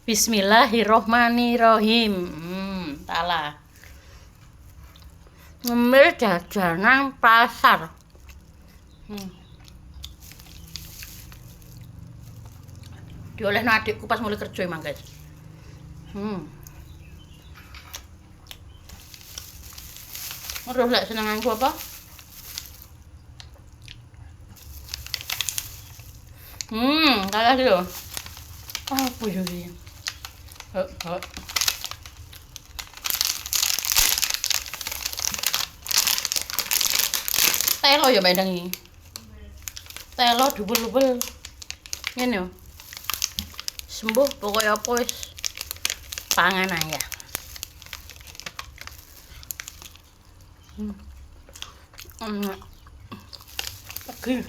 Bismillahirrohmanirrohim. Salah. Ngemil jajanan pasar. Diolehno adikku pas mulai kerja emang, guys. Terus lek senenganku apa? Kalah lho. Apa yo iki? Telo ya bandang iki. Telo dubul-dubul. Ngene yo. Sembuh pokoknya apa wis pangan aja. Pegel.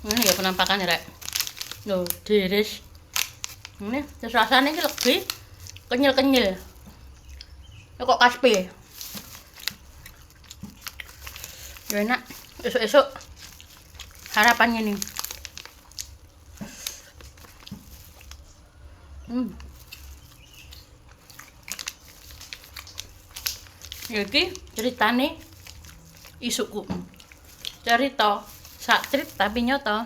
Ini ya penampakannya, Rek. Loh, diiris. Ini rasanya ini lebih kenyil-kenyil. Ya kok kaspi. Ya enak. Esok-esok harapannya nih. Iki ceritane isuku. Cerita sak trip tapi nyoto.